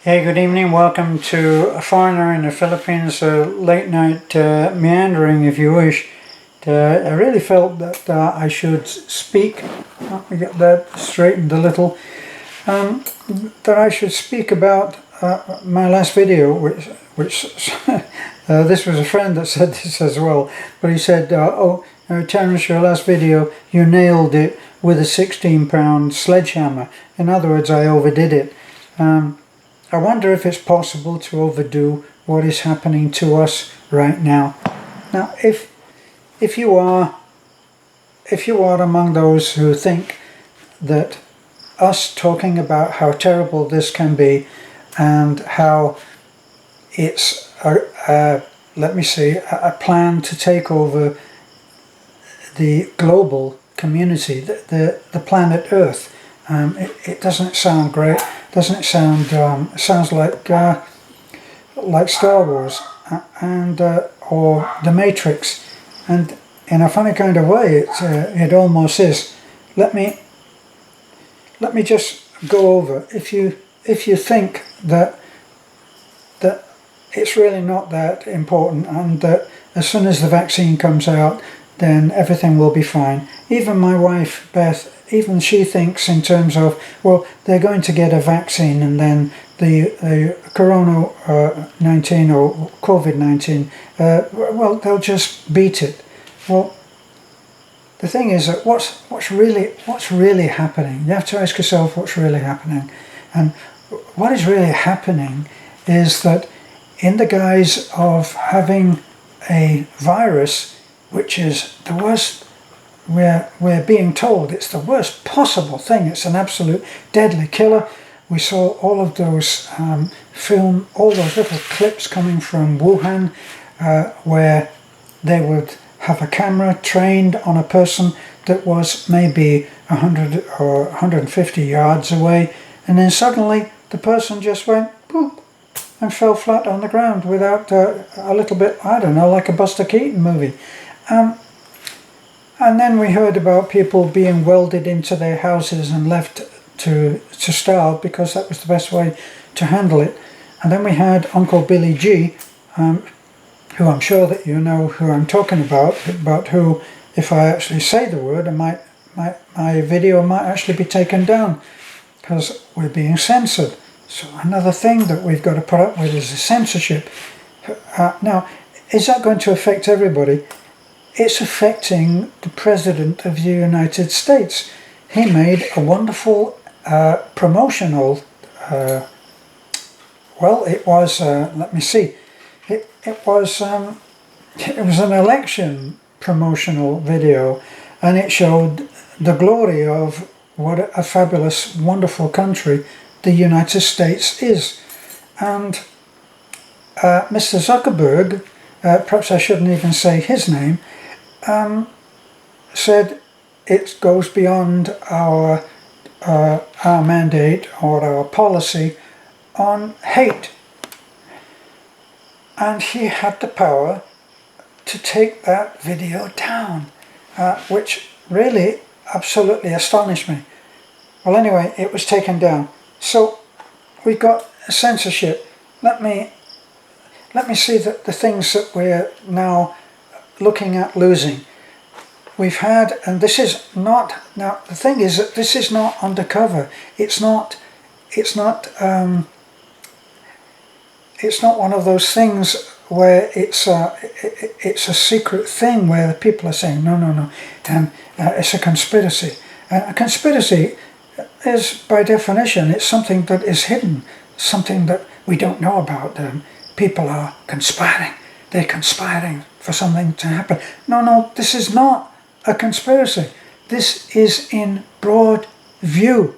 Hey, good evening. Welcome to A Foreigner in the Philippines, late night meandering, if you wish. I really felt that I should speak. Let me get that straightened a little. That I should speak about my last video, which this was a friend that said this as well. But he said, Terence, your last video, you nailed it with a 16-pound sledgehammer. In other words, I overdid it. I wonder if it's possible to overdo what is happening to us right now. Now, if you are among those who think that us talking about how terrible this can be and how it's a plan to take over the global community, the planet Earth. It doesn't sound great. Doesn't it sound? It sounds like Star Wars and or The Matrix, and in a funny kind of way, it almost is. Let me just go over. If you think that it's really not that important, and that as soon as the vaccine comes out, then everything will be fine. Even my wife, Beth, even she thinks in terms of, well, they're going to get a vaccine and then the Corona-19 or COVID-19, well, they'll just beat it. Well, the thing is that what's really happening? You have to ask yourself what's really happening. And what is really happening is that in the guise of having a virus, which is the worst, we're being told it's the worst possible thing. It's an absolute deadly killer. We saw all of those all those little clips coming from Wuhan, where they would have a camera trained on a person that was maybe 100 or 150 yards away, and then suddenly the person just went boop and fell flat on the ground without a little bit, I don't know, like a Buster Keaton movie. And then we heard about people being welded into their houses and left to starve because that was the best way to handle it. And then we had Uncle Billy G, who I'm sure that you know who I'm talking about, but who, if I actually say the word, my video might actually be taken down because we're being censored. So another thing that we've got to put up with is the censorship. Now, is that going to affect everybody? It's affecting the President of the United States. He made a wonderful promotional, well, it was, let me see, it was an election promotional video, and it showed the glory of what a fabulous, wonderful country the United States is. And Mr. Zuckerberg, perhaps I shouldn't even say his name, said it goes beyond our mandate or our policy on hate, and he had the power to take that video down, which really absolutely astonished me. Well, anyway, it was taken down. So we've got censorship. Let me see the things that we're now looking at losing. We've had, and this is not, now the thing is that this is not undercover. It's not one of those things where it's a secret thing where the people are saying no, it's a conspiracy. A conspiracy is, by definition, it's something that is hidden, something that we don't know about. People are conspiring. They're conspiring for something to happen. No, this is not a conspiracy. This is in broad view.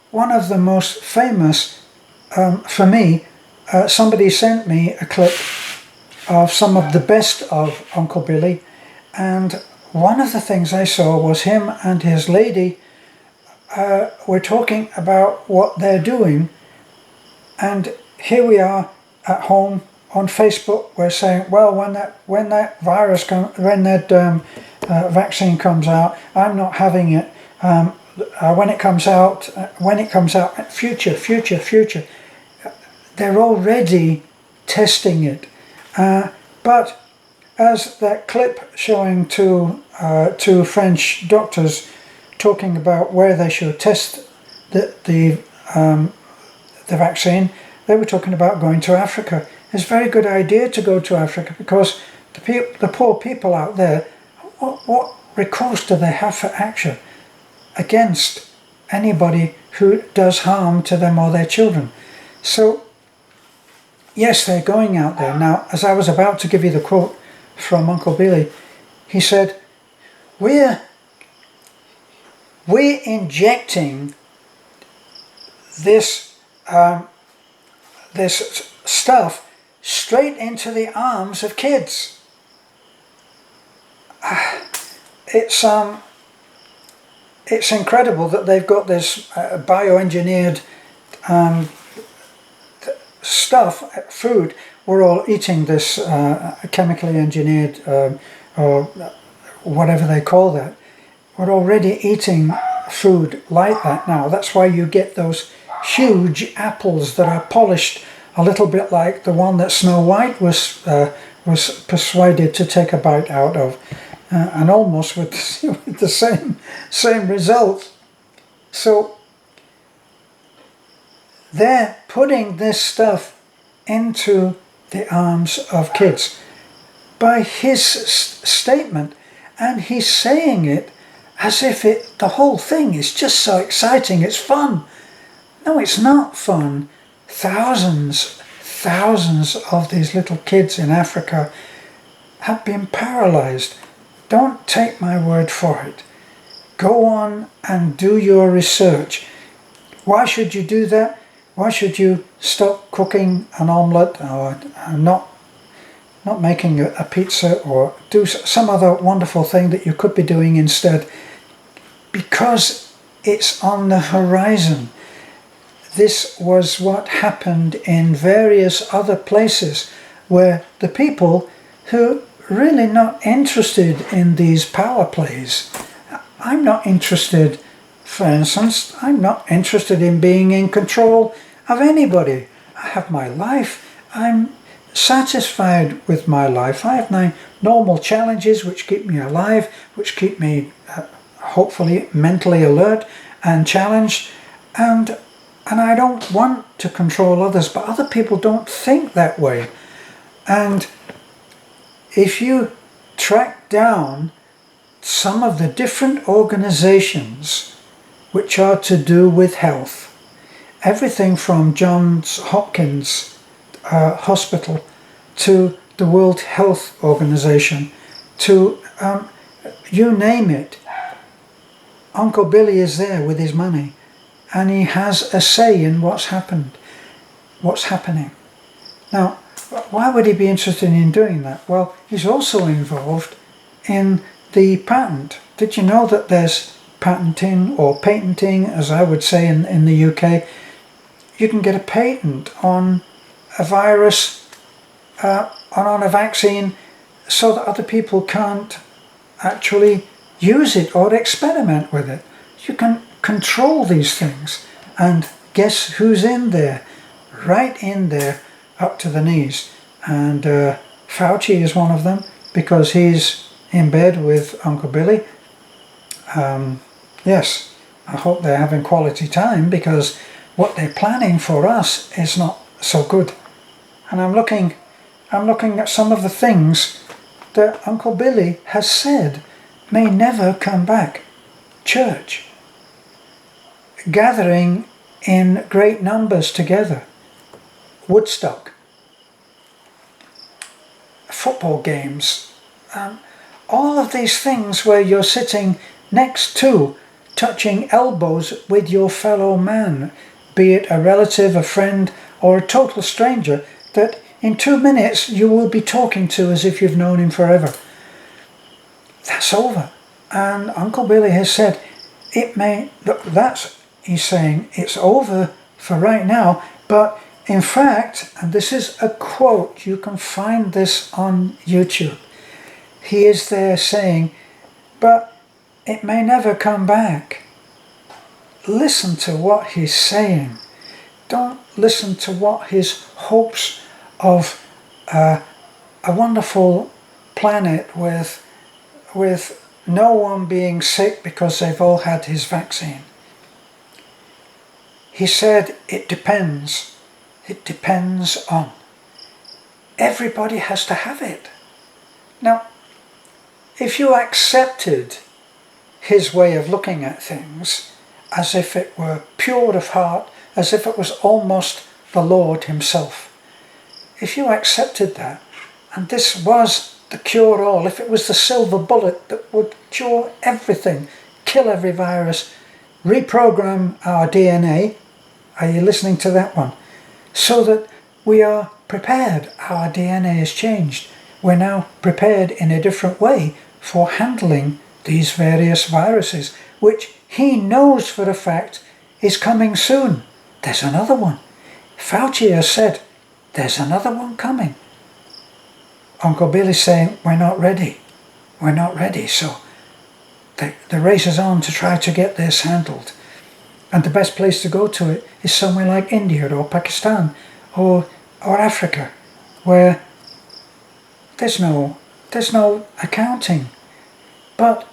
One of the most famous, for me, somebody sent me a clip of some of the best of Uncle Billy, and one of the things I saw was him and his lady were talking about what they're doing, and here we are at home on Facebook. We're saying, well, when that vaccine comes out, I'm not having it. When it comes out, future. they're already testing it. But as that clip showing two French doctors talking about where they should test the vaccine, they were talking about going to Africa. It's a very good idea to go to Africa because the poor people out there, what recourse do they have for action against anybody who does harm to them or their children? So yes, they're going out there. Now, as I was about to give you the quote from Uncle Billy, he said, we're injecting this this stuff straight into the arms of kids. It's incredible that they've got this bioengineered stuff, food. We're all eating this chemically engineered or whatever they call that. We're already eating food like that now. That's why you get those huge apples that are polished a little bit like the one that Snow White was persuaded to take a bite out of, and almost with the same result. So they're putting this stuff into the arms of kids by his statement, and he's saying it as if the whole thing is just so exciting, it's fun. No, it's not fun. Thousands of these little kids in Africa have been paralyzed. Don't take my word for it. Go on and do your research. Why should you do that? Why should you stop cooking an omelette or not making a pizza or do some other wonderful thing that you could be doing instead? Because it's on the horizon. This was what happened in various other places where the people who really not interested in these power plays. I'm not interested, for instance, I'm not interested in being in control of anybody. I have my life. I'm satisfied with my life. I have my normal challenges which keep me alive, which keep me hopefully mentally alert and challenged, and I don't want to control others, but other people don't think that way. And if you track down some of the different organizations which are to do with health, everything from Johns Hopkins Hospital to the World Health Organization to you name it, Uncle Billy is there with his money. And he has a say in what's happening. Now, why would he be interested in doing that? Well, he's also involved in the patent. Did you know that there's patenting, or patenting as I would say in the UK? You can get a patent on a virus, on a vaccine, so that other people can't actually use it or experiment with it. You can control these things, and guess who's in there? Right in there, up to the knees. And Fauci is one of them, because he's in bed with Uncle Billy. Yes, I hope they're having quality time, because what they're planning for us is not so good. And I'm looking at some of the things that Uncle Billy has said may never come back. Church, gathering in great numbers together, Woodstock, football games, all of these things where you're sitting next to, touching elbows with your fellow man, be it a relative, a friend, or a total stranger that in 2 minutes you will be talking to as if you've known him forever. That's over. And Uncle Billy has said he's saying it's over for right now, but in fact, and this is a quote, you can find this on YouTube, he is there saying, but it may never come back. Listen to what he's saying. don't listen to what his hopes of a wonderful planet with no one being sick because they've all had his vaccine. He said it depends. It depends on. Everybody has to have it. Now, if you accepted his way of looking at things as if it were pure of heart, as if it was almost the Lord himself, if you accepted that, and this was the cure-all, if it was the silver bullet that would cure everything, kill every virus, reprogram our DNA, are you listening to that one? So that we are prepared, our DNA is changed. We're now prepared in a different way for handling these various viruses, which he knows for a fact is coming soon. There's another one. Fauci has said, there's another one coming. Uncle Billy's saying, we're not ready. We're not ready. So the race is on to try to get this handled. And the best place to go to it is somewhere like India or Pakistan or Africa, where there's no accounting. But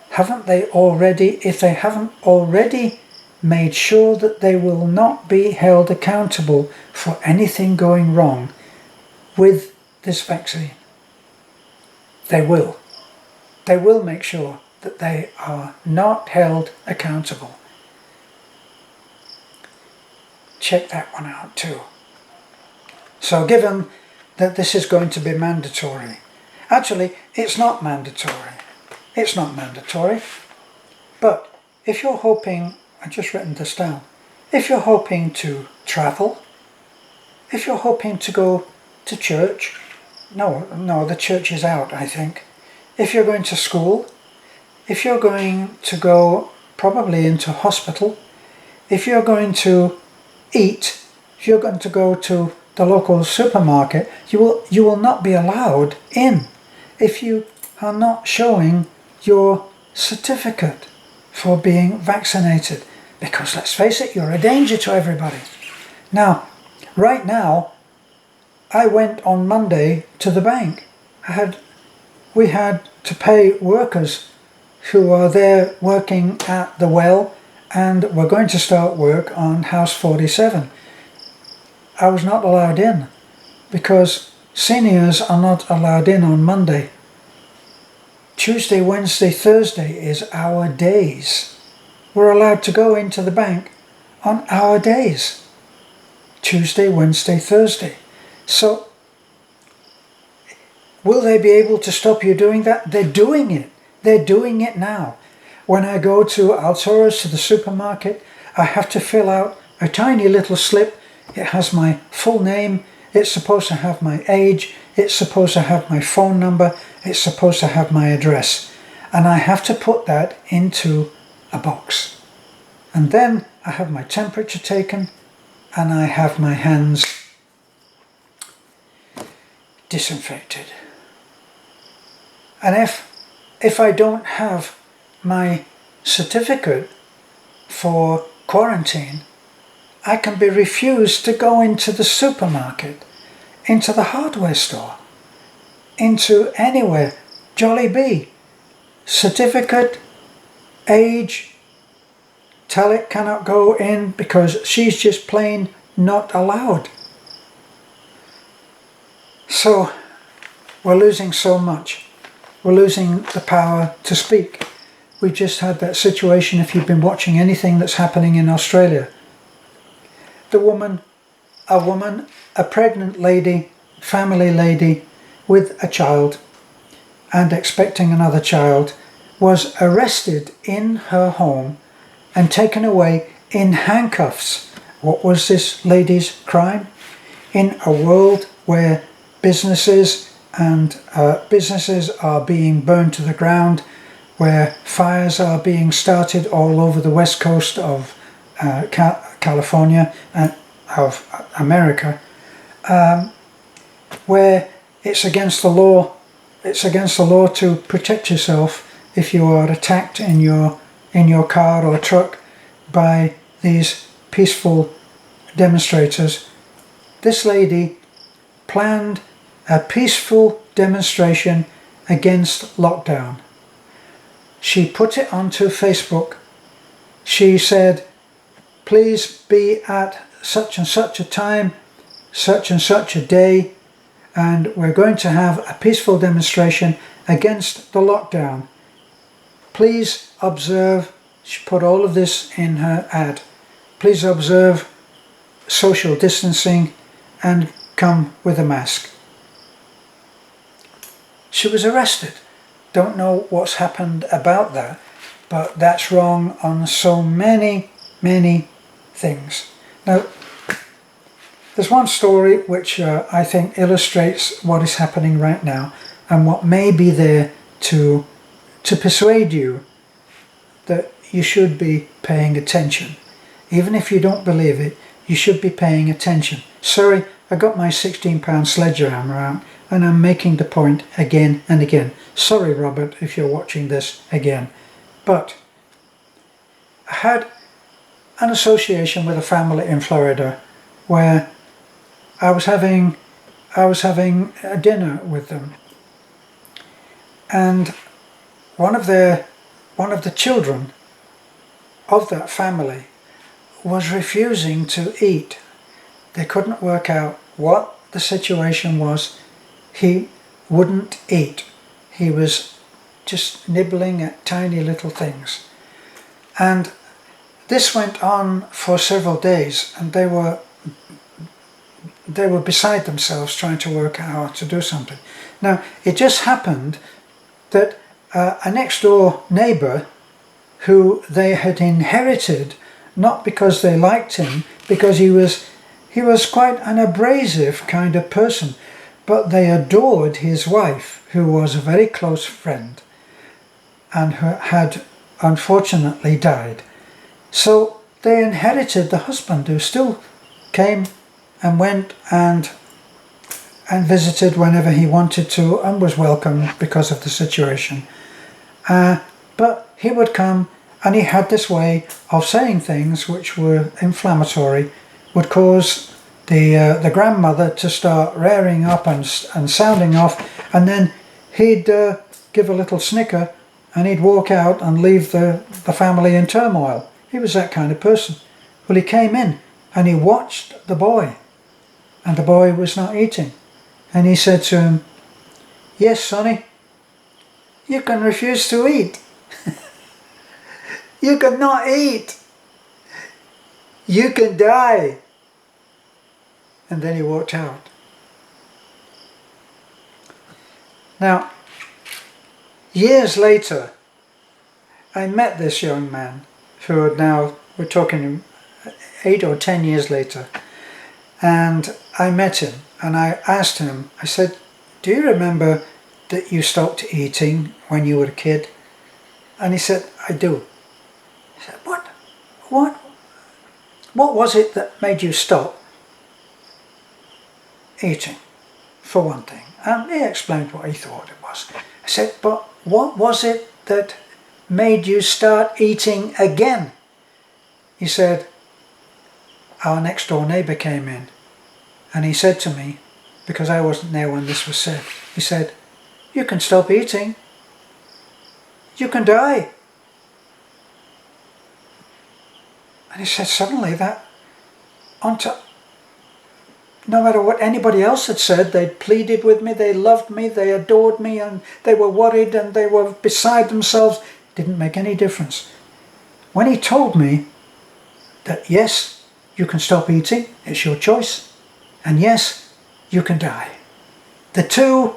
haven't they already, if they haven't already made sure that they will not be held accountable for anything going wrong with this vaccine? They will. They will make sure that they are not held accountable. Check that one out too. So given that this is going to be mandatory, actually it's not mandatory. It's not mandatory. But if you're hoping, I've just written this down, if you're hoping to travel, if you're hoping to go to church, no, the church is out, I think. If you're going to school, if you're going to go probably into hospital, if you're going to eat, if you're going to go to the local supermarket, you will not be allowed in if you are not showing your certificate for being vaccinated, because let's face it, you're a danger to everybody. Now, right now, I went on Monday to the bank. We had to pay workers who are there working at the well, and we're going to start work on house 47. I was not allowed in because seniors are not allowed in on Monday. Tuesday, Wednesday, Thursday is our days. We're allowed to go into the bank on our days. Tuesday, Wednesday, Thursday. So, will they be able to stop you doing that? They're doing it. They're doing it now. When I go to Alturas, to the supermarket, I have to fill out a tiny little slip. It has my full name. It's supposed to have my age. It's supposed to have my phone number. It's supposed to have my address. And I have to put that into a box. And then I have my temperature taken and I have my hands disinfected. And if I don't have my certificate for quarantine, I can be refused to go into the supermarket, into the hardware store, into anywhere. Jollibee, certificate, age, tell it cannot go in because she's just plain not allowed. So we're losing so much. We're losing the power to speak. We just had that situation, if you've been watching anything that's happening in Australia. A woman, a pregnant lady, family lady with a child and expecting another child, was arrested in her home and taken away in handcuffs. What was this lady's crime? In a world where businesses are being burned to the ground, where fires are being started all over the west coast of California and of America, where it's against the law. It's against the law to protect yourself if you are attacked in your car or truck by these peaceful demonstrators, this lady planned a peaceful demonstration against lockdown. She put it onto Facebook. She said, please be at such and such a time, such and such a day, and we're going to have a peaceful demonstration against the lockdown. Please observe, she put all of this in her ad, please observe social distancing and come with a mask. She was arrested. Don't know what's happened about that, but that's wrong on so many things. Now, there's one story which I think illustrates what is happening right now and what may be there to persuade you that you should be paying attention. Even if you don't believe it, you should be paying attention. Sorry, I got my 16-pound sledgehammer out and I'm making the point again and again. Sorry, Robert, if you're watching this again. But I had an association with a family in Florida where I was having a dinner with them, and one of the children of that family was refusing to eat. They couldn't work out what the situation was. He wouldn't eat. He was just nibbling at tiny little things. And this went on for several days, and they were beside themselves trying to work out how to do something. Now, it just happened that a next door neighbour who they had inherited, not because they liked him, because he was quite an abrasive kind of person, but they adored his wife, who was a very close friend and who had unfortunately died. So they inherited the husband, who still came and went and visited whenever he wanted to and was welcome because of the situation. But he would come, and he had this way of saying things which were inflammatory, would cause the grandmother to start rearing up and sounding off, and then he'd give a little snicker and he'd walk out and leave the family in turmoil. He was that kind of person. Well, he came in and he watched the boy, and the boy was not eating. And he said to him, "Yes, sonny, you can refuse to eat. You cannot eat. You can die." And then he walked out. Now, years later, I met this young man who had now, we're talking 8 or 10 years later, and I met him and I asked him, I said, "Do you remember that you stopped eating when you were a kid?" And he said, "I do." I said, What was it that made you stop eating, for one thing?" And he explained what he thought it was. I said, "But what was it that made you start eating again?" He said, "Our next door neighbour came in and he said to me," because I wasn't there when this was said, he said, "You can stop eating. You can die." And he said suddenly that, no matter what anybody else had said, they'd pleaded with me, they loved me, they adored me, and they were worried and they were beside themselves. It didn't make any difference. When he told me that yes, you can stop eating, it's your choice, and yes, you can die. The two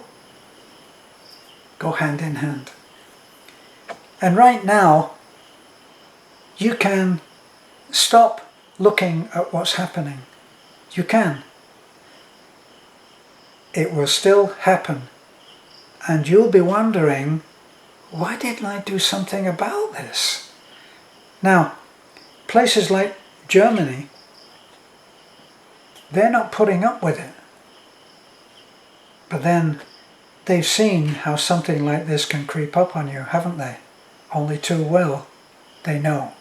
go hand in hand. And right now, you can stop looking at what's happening. You can. It will still happen. And you'll be wondering, why didn't I do something about this? Now, places like Germany, they're not putting up with it. But then they've seen how something like this can creep up on you, haven't they? Only too well they know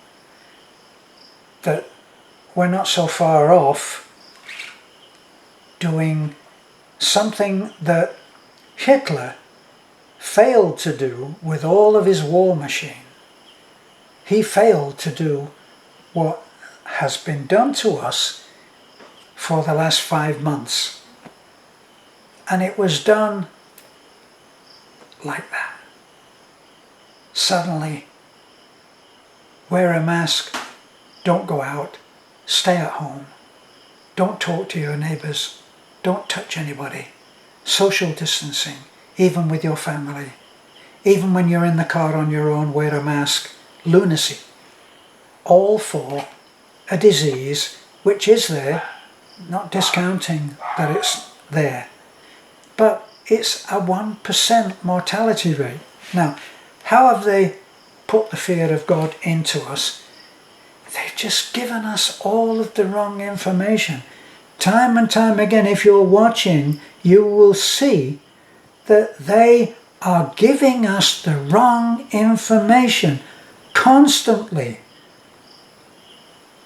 that we're not so far off doing something that Hitler failed to do with all of his war machine. He failed to do what has been done to us for the last 5 months. And it was done like that. Suddenly, wear a mask, don't go out, stay at home, don't talk to your neighbours, don't touch anybody, social distancing, even with your family, even when you're in the car on your own, wear a mask, lunacy, all for a disease which is there, not discounting that it's there, but it's a 1% mortality rate. Now, how have they put the fear of God into us? They've just given us all of the wrong information. Time and time again, if you're watching, you will see that they are giving us the wrong information constantly.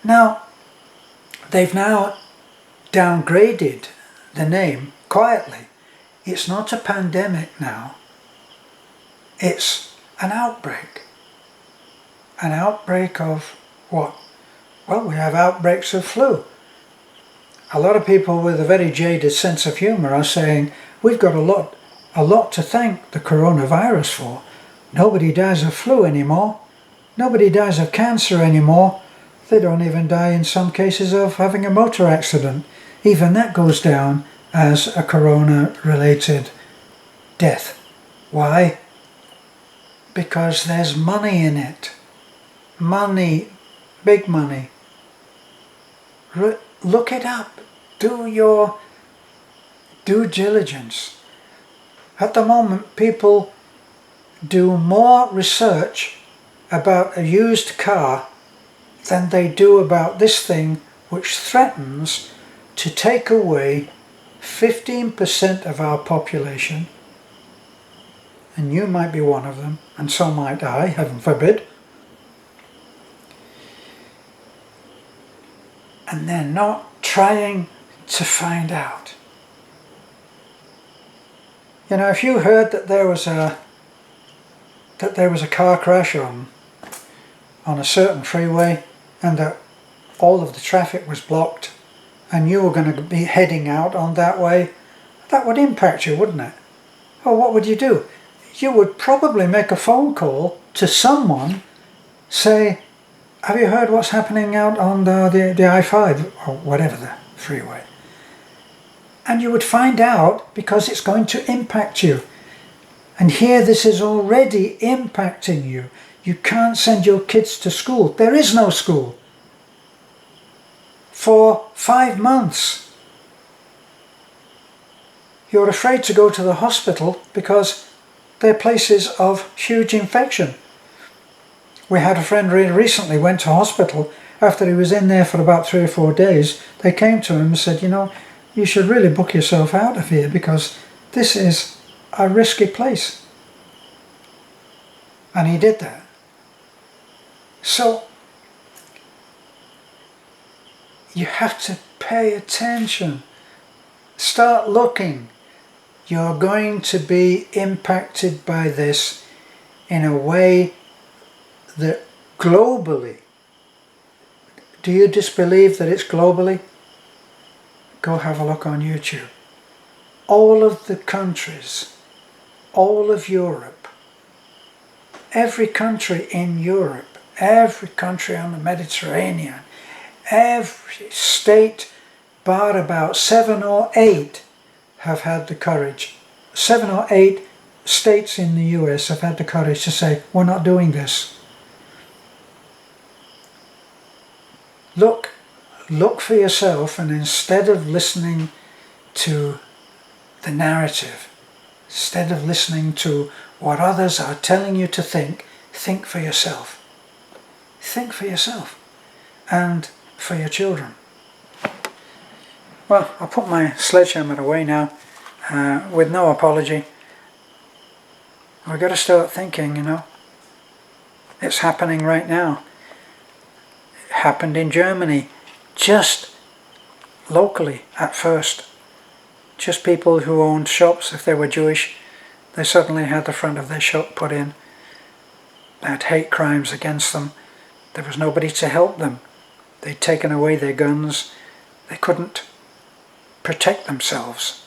Now, they've now downgraded the name quietly. It's not a pandemic now. It's an outbreak. An outbreak of what? Well, we have outbreaks of flu. A lot of people with a very jaded sense of humour are saying, we've got a lot to thank the coronavirus for. Nobody dies of flu anymore. Nobody dies of cancer anymore. They don't even die in some cases of having a motor accident. Even that goes down as a corona-related death. Why? Because there's money in it. Money, big money. Look it up. Do your due diligence. At the moment, people do more research about a used car than they do about this thing which threatens to take away 15% of our population, and you might be one of them, and so might I, heaven forbid. And they're not trying to find out. You know, if you heard that there was a car crash on a certain freeway and that all of the traffic was blocked and you were going to be heading out on that way, that would impact you, wouldn't it? Well, what would you do? You would probably make a phone call to someone, say, have you heard what's happening out on the I-5 or whatever the freeway? And you would find out, because it's going to impact you. And here this is already impacting you. You can't send your kids to school. There is no school for 5 months. You're afraid to go to the hospital because they're places of huge infection. We had a friend really recently went to hospital after he was in there for about 3 or 4 days. They came to him and said, you know, you should really book yourself out of here because this is a risky place. And he did that. So you have to pay attention. Start looking. You're going to be impacted by this in a way that globally. Do you disbelieve that it's globally? Go have a look on YouTube. All of the countries, all of Europe, every country in Europe, every country on the Mediterranean, every state bar about 7 or 8 have had the courage. 7 or 8 states in the US have had the courage to say, we're not doing this. Look for yourself, and instead of listening to the narrative, instead of listening to what others are telling you to think for yourself. Think for yourself and for your children. Well, I'll put my sledgehammer away now with no apology. We've got to start thinking, you know. It's happening right now. It happened in Germany just locally at first. Just people who owned shops, if they were Jewish, they suddenly had the front of their shop put in. They had hate crimes against them. There was nobody to help them. They'd taken away their guns. They couldn't protect themselves.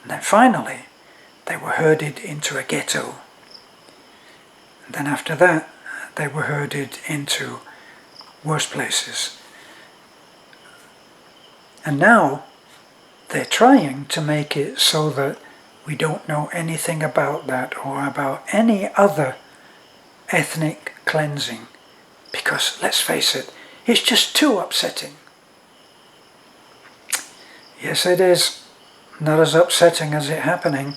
And then finally, they were herded into a ghetto. And then after that, they were herded into worse places. And now, they're trying to make it so that we don't know anything about that or about any other ethnic cleansing. Because, let's face it, it's just too upsetting. Yes, it is. Not as upsetting as it happening.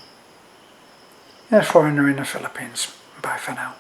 A Foreigner in the Philippines. Bye for now.